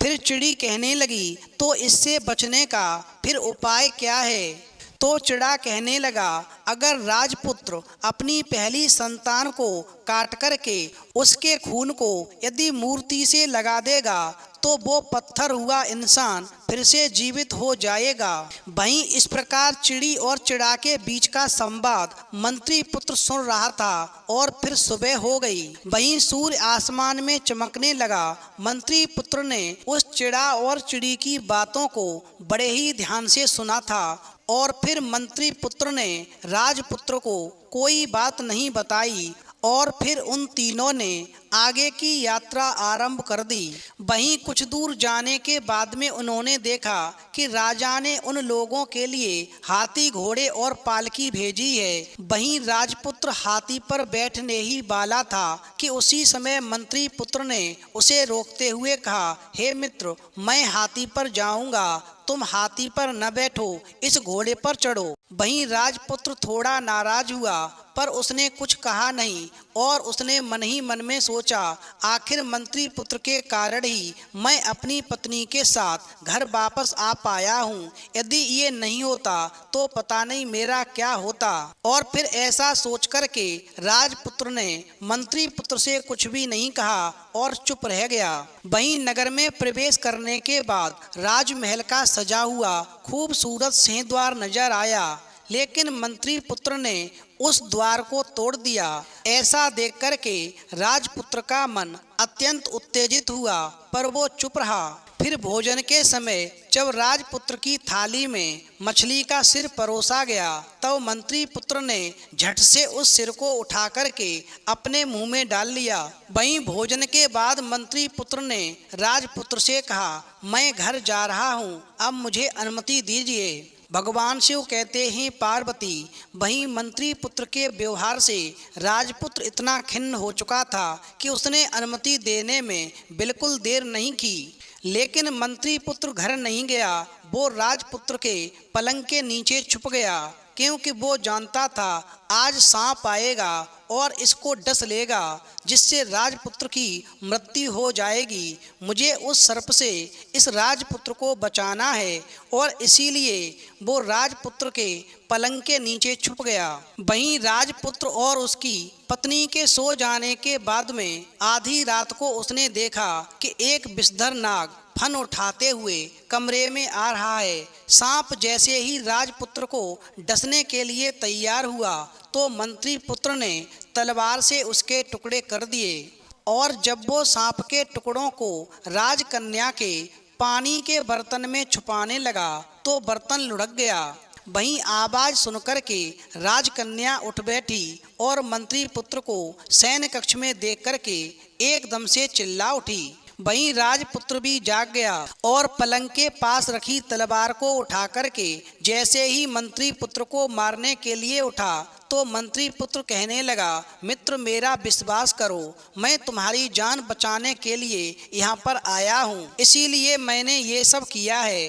फिर चिड़ी कहने लगी, तो इससे बचने का फिर उपाय क्या है? तो चिड़ा कहने लगा, अगर राजपुत्र अपनी पहली संतान को काट करके उसके खून को यदि मूर्ति से लगा देगा तो वो पत्थर हुआ इंसान फिर से जीवित हो जाएगा। वहीं इस प्रकार चिड़ी और चिड़ा के बीच का संवाद मंत्री पुत्र सुन रहा था और फिर सुबह हो गई। वहीं सूर्य आसमान में चमकने लगा। मंत्री पुत्र ने उस चिड़ा और चिड़ी की बातों को बड़े ही ध्यान से सुना था और फिर मंत्री पुत्र ने राजपुत्र को कोई बात नहीं बताई और फिर उन तीनों ने आगे की यात्रा आरंभ कर दी। वहीं कुछ दूर जाने के बाद में उन्होंने देखा कि राजा ने उन लोगों के लिए हाथी घोड़े और पालकी भेजी है। वहीं राजपुत्र हाथी पर बैठने ही वाला था कि उसी समय मंत्री पुत्र ने उसे रोकते हुए कहा, हे मित्र, मैं हाथी पर जाऊंगा, तुम हाथी पर न बैठो, इस घोड़े पर चढ़ो। वहीं राजपुत्र थोड़ा नाराज हुआ पर उसने कुछ कहा नहीं और उसने मन ही मन में सोचा, आखिर मंत्री पुत्र के कारण ही मैं अपनी पत्नी के साथ घर वापस आ पाया हूँ। यदि ये नहीं होता तो पता नहीं मेरा क्या होता। और फिर ऐसा सोच करके राजपुत्र ने मंत्री पुत्र से कुछ भी नहीं कहा और चुप रह गया। वहीं नगर में प्रवेश करने के बाद राजमहल का सजा हुआ खूबसूरत सिंहद्वार नजर आया, लेकिन मंत्री पुत्र ने उस द्वार को तोड़ दिया। ऐसा देख करके राजपुत्र का मन अत्यंत उत्तेजित हुआ पर वो चुप रहा। फिर भोजन के समय जब राजपुत्र की थाली में मछली का सिर परोसा गया तब मंत्री पुत्र ने झट से उस सिर को उठा करके अपने मुंह में डाल लिया। वहीं भोजन के बाद मंत्री पुत्र ने राजपुत्र से कहा, मैं घर जा रहा हूँ, अब मुझे अनुमति दीजिए। भगवान शिव कहते हैं, पार्वती, वहीं मंत्री पुत्र के व्यवहार से राजपुत्र इतना खिन्न हो चुका था कि उसने अनुमति देने में बिल्कुल देर नहीं की। लेकिन मंत्री पुत्र घर नहीं गया, वो राजपुत्र के पलंग के नीचे छुप गया, क्योंकि वो जानता था आज सांप आएगा और इसको डस लेगा जिससे राजपुत्र की मृत्यु हो जाएगी। मुझे उस सर्प से इस राजपुत्र को बचाना है और इसीलिए वो राजपुत्र के पलंग के नीचे छुप गया। वहीं राजपुत्र और उसकी पत्नी के सो जाने के बाद में आधी रात को उसने देखा कि एक विषधर नाग फन उठाते हुए कमरे में आ रहा है। सांप जैसे ही राजपुत्र को डसने के लिए तैयार हुआ तो मंत्री पुत्र ने तलवार से उसके टुकड़े कर दिए और जब वो सांप के टुकड़ों को राजकन्या के पानी के बर्तन में छुपाने लगा तो बर्तन लुढ़क गया। वहीं आवाज सुनकर के राजकन्या उठ बैठी और मंत्री पुत्र को सैन्य कक्ष में देख करके एकदम से चिल्ला उठी। वहीं राजपुत्र भी जाग गया और पलंग के पास रखी तलवार को उठा करके जैसे ही मंत्री पुत्र को मारने के लिए उठा तो मंत्री पुत्र कहने लगा, मित्र, मेरा विश्वास करो, मैं तुम्हारी जान बचाने के लिए यहाँ पर आया हूँ, इसीलिए मैंने ये सब किया है।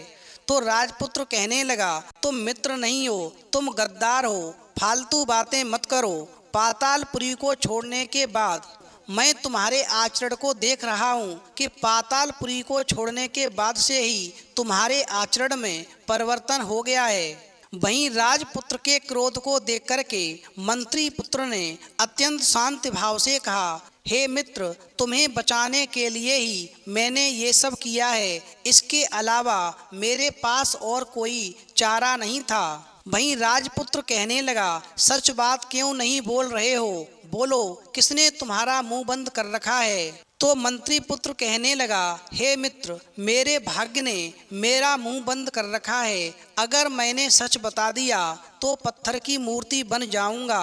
तो राजपुत्र कहने लगा, तुम मित्र नहीं हो, तुम गद्दार हो, फालतू बातें मत करो। पातालपुरी को छोड़ने के बाद मैं तुम्हारे आचरण को देख रहा हूँ कि पातालपुरी को छोड़ने के बाद से ही तुम्हारे आचरण में परिवर्तन हो गया है। वहीं राजपुत्र के क्रोध को देख करके मंत्री पुत्र ने अत्यंत शांत भाव से कहा, हे मित्र, तुम्हें बचाने के लिए ही मैंने ये सब किया है। इसके अलावा मेरे पास और कोई चारा नहीं था। वहीं राजपुत्र कहने लगा, सच बात क्यों नहीं बोल रहे हो? बोलो, किसने तुम्हारा मुंह बंद कर रखा है? तो मंत्री पुत्र कहने लगा, हे मित्र, मेरे भाग्य ने मेरा मुंह बंद कर रखा है। अगर मैंने सच बता दिया तो पत्थर की मूर्ति बन जाऊंगा।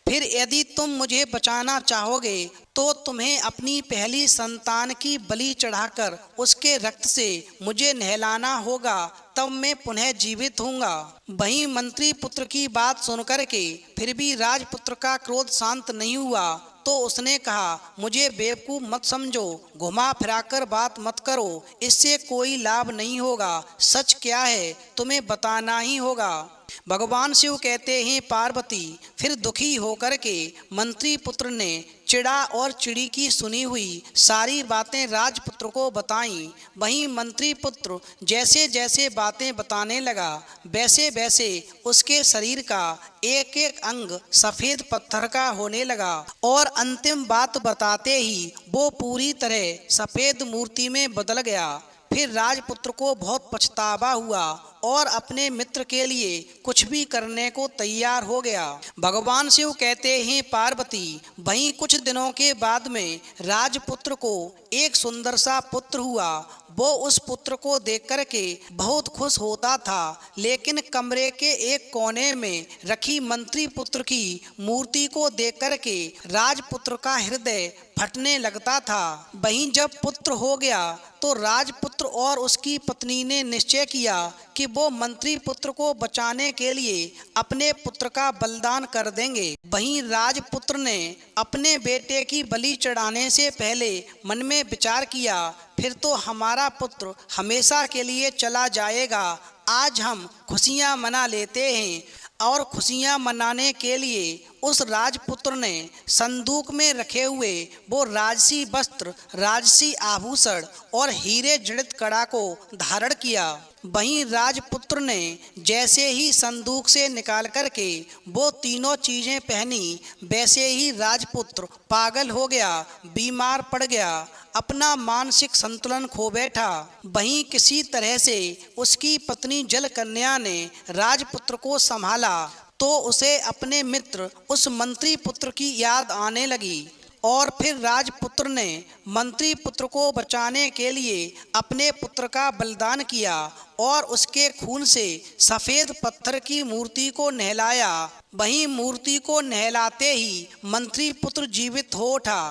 फिर यदि तुम मुझे बचाना चाहोगे तो तुम्हें अपनी पहली संतान की बलि चढ़ाकर उसके रक्त से मुझे नहलाना होगा, तब मैं पुनः जीवित होऊंगा। वहीं मंत्री पुत्र की बात सुनकर के फिर भी राजपुत्र का क्रोध शांत नहीं हुआ, तो उसने कहा, मुझे बेवकूफ मत समझो, घुमा फिराकर बात मत करो, इससे कोई लाभ नहीं होगा। सच क्या है तुम्हें बताना ही होगा। भगवान शिव कहते हैं, पार्वती, फिर दुखी होकर के मंत्री पुत्र ने चिड़ा और चिड़ी की सुनी हुई सारी बातें राजपुत्र को बताईं। वहीं मंत्री पुत्र जैसे जैसे बातें बताने लगा, वैसे वैसे उसके शरीर का एक एक अंग सफेद पत्थर का होने लगा और अंतिम बात बताते ही वो पूरी तरह सफेद मूर्ति में बदल गया। फिर राजपुत्र को बहुत पछतावा हुआ और अपने मित्र के लिए कुछ भी करने को तैयार हो गया। भगवान शिव कहते हैं, पार्वती, वहीं कुछ दिनों के बाद में राजपुत्र को एक सुंदर सा पुत्र हुआ। वो उस पुत्र को देख कर के बहुत खुश होता था, लेकिन कमरे के एक कोने में रखी मंत्री पुत्र की मूर्ति को देख कर के राजपुत्र का हृदय फटने लगता था। वहीं जब पुत्र हो गया तो राजपुत्र और उसकी पत्नी ने निश्चय किया कि वो मंत्री पुत्र को बचाने के लिए अपने पुत्र का बलिदान कर देंगे। वहीं राजपुत्र ने अपने बेटे की बलि चढ़ाने से पहले मन में विचार किया, फिर तो हमारा पुत्र हमेशा के लिए चला जाएगा। आज हम खुशियां मना लेते हैं। और खुशियां मनाने के लिए उस राजपुत्र ने संदूक में रखे हुए वो राजसी वस्त्र, राजसी आभूषण और हीरे जड़ित कड़ा को धारण किया। वहीं राजपुत्र ने जैसे ही संदूक से निकाल करके वो तीनों चीजें पहनी, वैसे ही राजपुत्र पागल हो गया, बीमार पड़ गया, अपना मानसिक संतुलन खो बैठा। वहीं किसी तरह से उसकी पत्नी जलकन्या ने राजपुत्र को संभाला तो उसे अपने मित्र उस मंत्री पुत्र की याद आने लगी और फिर राजपुत्र ने मंत्री पुत्र को बचाने के लिए अपने पुत्र का बलिदान किया और उसके खून से सफेद पत्थर की मूर्ति को नहलाया। वहीं मूर्ति को नहलाते ही मंत्री पुत्र जीवित हो उठा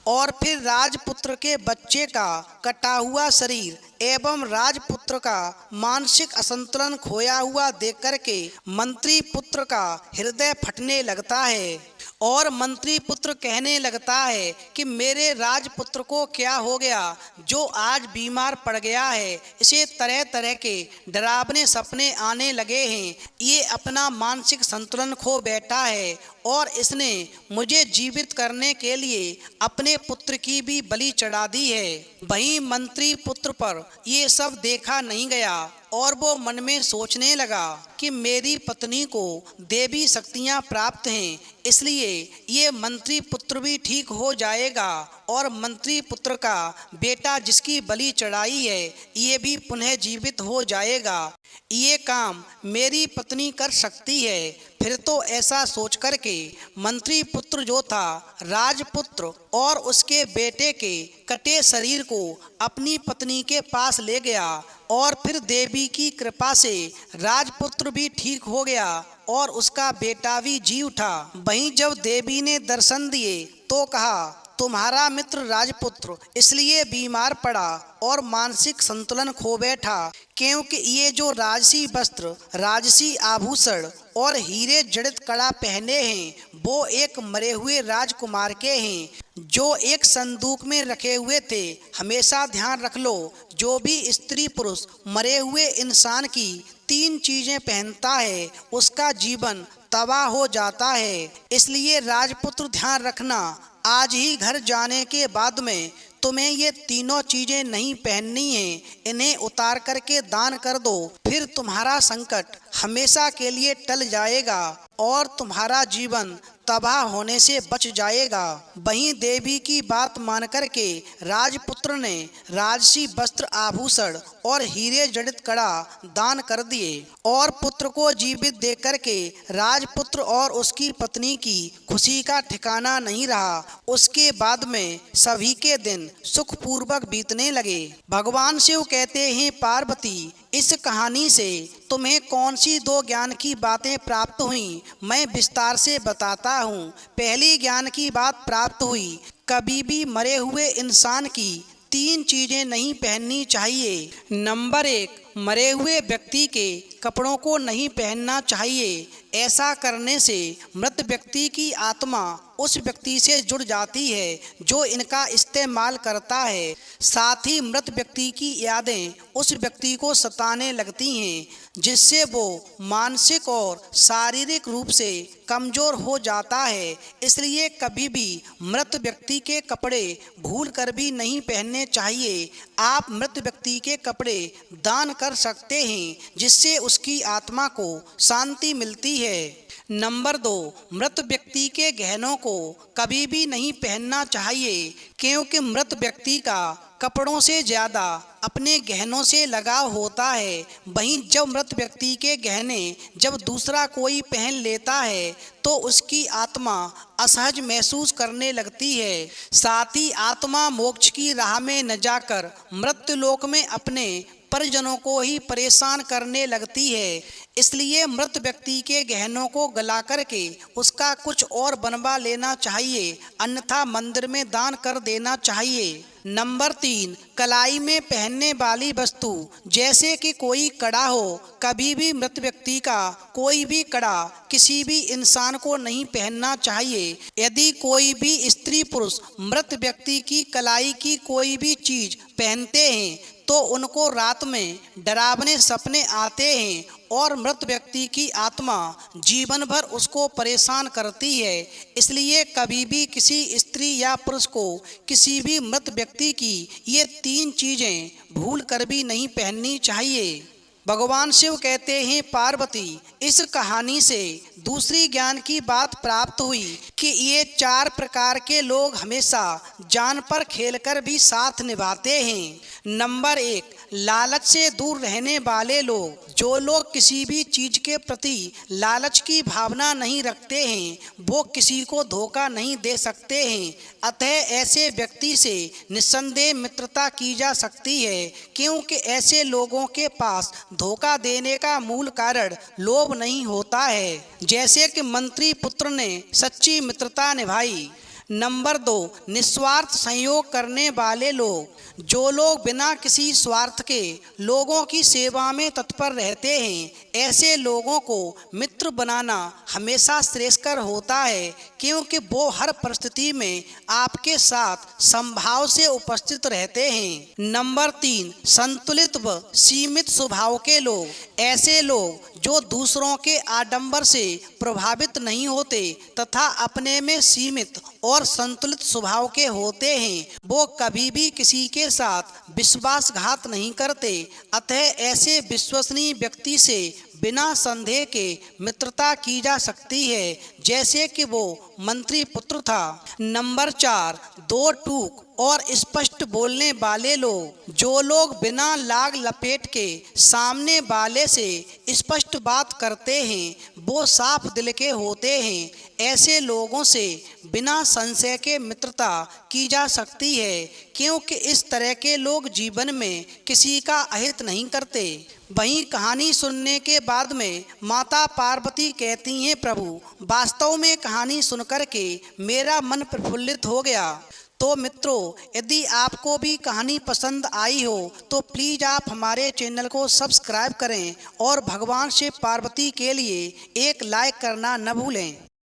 और फिर राजपुत्र के बच्चे का कटा हुआ शरीर एवं राजपुत्र का मानसिक असंतुलन खोया हुआ देख करके मंत्री पुत्र का हृदय फटने लगता है और मंत्री पुत्र कहने लगता है कि मेरे राजपुत्र को क्या हो गया जो आज बीमार पड़ गया है। इसे तरह तरह के डरावने सपने आने लगे हैं, ये अपना मानसिक संतुलन खो बैठा है और इसने मुझे जीवित करने के लिए अपने पुत्र की भी बलि चढ़ा दी है। वहीं मंत्री पुत्र पर ये सब देखा नहीं गया और वो मन में सोचने लगा कि मेरी पत्नी को देवी शक्तियां प्राप्त हैं, इसलिए ये मंत्री पुत्र भी ठीक हो जाएगा और मंत्री पुत्र का बेटा जिसकी बलि चढ़ाई है ये भी पुनः जीवित हो जाएगा। ये काम मेरी पत्नी कर सकती है। फिर तो ऐसा सोच कर के मंत्री पुत्र जो था राजपुत्र और उसके बेटे के कटे शरीर को अपनी पत्नी के पास ले गया और फिर देवी की कृपा से राजपुत्र भी ठीक हो गया और उसका बेटा भी जी उठा। वहीं जब देवी ने दर्शन दिए तो कहा, तुम्हारा मित्र राजपुत्र इसलिए बीमार पड़ा और मानसिक संतुलन खो बैठा क्योंकि ये जो राजसी वस्त्र, राजसी आभूषण और हीरे जड़ित कड़ा पहने हैं वो एक मरे हुए राजकुमार के हैं जो एक संदूक में रखे हुए थे। हमेशा ध्यान रख लो, जो भी स्त्री पुरुष मरे हुए इंसान की 3 चीजें पहनता है उसका जीवन तबाह हो जाता है। इसलिए राजपुत्र ध्यान रखना, आज ही घर जाने के बाद में तुम्हें ये तीनों चीजें नहीं पहननी हैं, इन्हें उतार करके दान कर दो, फिर तुम्हारा संकट हमेशा के लिए टल जाएगा और तुम्हारा जीवन तबाह होने से बच जाएगा। वहीं देवी की बात मान करके राजपुत्र ने राजसी वस्त्र, आभूषण और हीरे जड़ित कड़ा दान कर दिए और पुत्र को जीवित देख करके राजपुत्र और उसकी पत्नी की खुशी का ठिकाना नहीं रहा। उसके बाद में सभी के दिन सुखपूर्वक बीतने लगे। भगवान शिव कहते हैं, पार्वती, इस कहानी से तुम्हें कौन सी दो ज्ञान की बातें प्राप्त हुई, मैं विस्तार से बताता हूँ। पहली ज्ञान की बात प्राप्त हुई, कभी भी मरे हुए इंसान की तीन चीजें नहीं पहननी चाहिए। नंबर 1, मरे हुए व्यक्ति के कपड़ों को नहीं पहनना चाहिए। ऐसा करने से मृत व्यक्ति की आत्मा उस व्यक्ति से जुड़ जाती है जो इनका इस्तेमाल करता है। साथ ही मृत व्यक्ति की यादें उस व्यक्ति को सताने लगती हैं, जिससे वो मानसिक और शारीरिक रूप से कमजोर हो जाता है। इसलिए कभी भी मृत व्यक्ति के कपड़े भूल कर भी नहीं पहनने चाहिए। आप मृत व्यक्ति के कपड़े दान कर सकते हैं, जिससे उसकी आत्मा को शांति मिलती है। नंबर 2, मृत व्यक्ति के गहनों को कभी भी नहीं पहनना चाहिए, क्योंकि मृत व्यक्ति का कपड़ों से ज़्यादा अपने गहनों से लगाव होता है। वहीं जब मृत व्यक्ति के गहने जब दूसरा कोई पहन लेता है तो उसकी आत्मा असहज महसूस करने लगती है। साथ ही आत्मा मोक्ष की राह में न जाकर मृत्युलोक में अपने परिजनों को ही परेशान करने लगती है। इसलिए मृत व्यक्ति के गहनों को गला करके उसका कुछ और बनवा लेना चाहिए, अन्यथा मंदिर में दान कर देना चाहिए। नंबर 3, कलाई में पहनने वाली वस्तु जैसे कि कोई कड़ा हो, कभी भी मृत व्यक्ति का कोई भी कड़ा किसी भी इंसान को नहीं पहनना चाहिए। यदि कोई भी स्त्री पुरुष मृत व्यक्ति की कलाई की कोई भी चीज पहनते हैं तो उनको रात में डरावने सपने आते हैं और मृत व्यक्ति की आत्मा जीवन भर उसको परेशान करती है। इसलिए कभी भी किसी स्त्री या पुरुष को किसी भी मृत व्यक्ति की ये तीन चीजें भूल कर भी नहीं पहननी चाहिए। भगवान शिव कहते हैं, पार्वती, इस कहानी से दूसरी ज्ञान की बात प्राप्त हुई कि ये 4 प्रकार के लोग हमेशा जान पर खेलकर भी साथ निभाते हैं। नंबर 1, लालच से दूर रहने वाले लोग। जो लोग किसी भी चीज के प्रति लालच की भावना नहीं रखते हैं, वो किसी को धोखा नहीं दे सकते हैं। अतः ऐसे व्यक्ति से निस्संदेह मित्रता की जा सकती है, क्योंकि ऐसे लोगों के पास धोखा देने का मूल कारण लोभ नहीं होता है, जैसे कि मंत्री पुत्र ने सच्ची मित्रता निभाई। नंबर 2, निस्वार्थ संयोग करने वाले लोग। जो लोग बिना किसी स्वार्थ के लोगों की सेवा में तत्पर रहते हैं, ऐसे लोगों को मित्र बनाना हमेशा श्रेयस्कर होता है, क्योंकि वो हर परिस्थिति में आपके साथ समभाव से उपस्थित रहते हैं। नंबर 3, संतुलित व सीमित स्वभाव के लोग। ऐसे लोग जो दूसरों के आडंबर से प्रभावित नहीं होते तथा अपने में सीमित और संतुलित स्वभाव के होते हैं, वो कभी भी किसी के साथ विश्वासघात नहीं करते। अतः ऐसे विश्वसनीय व्यक्ति से बिना संदेह के मित्रता की जा सकती है, जैसे कि वो मंत्री पुत्र था। नंबर 4, 2 टूक और स्पष्ट बोलने वाले लोग। जो लोग बिना लाग लपेट के सामने वाले से स्पष्ट बात करते हैं, वो साफ दिल के होते हैं। ऐसे लोगों से बिना संशय के मित्रता की जा सकती है, क्योंकि इस तरह के लोग जीवन में किसी का अहित नहीं करते। वहीं कहानी सुनने के बाद में माता पार्वती कहती हैं, प्रभु, वास्तव में कहानी सुनकर के मेरा मन प्रफुल्लित हो गया। तो मित्रों, यदि आपको भी कहानी पसंद आई हो तो प्लीज़ आप हमारे चैनल को सब्सक्राइब करें और भगवान शिव पार्वती के लिए एक लाइक करना न भूलें।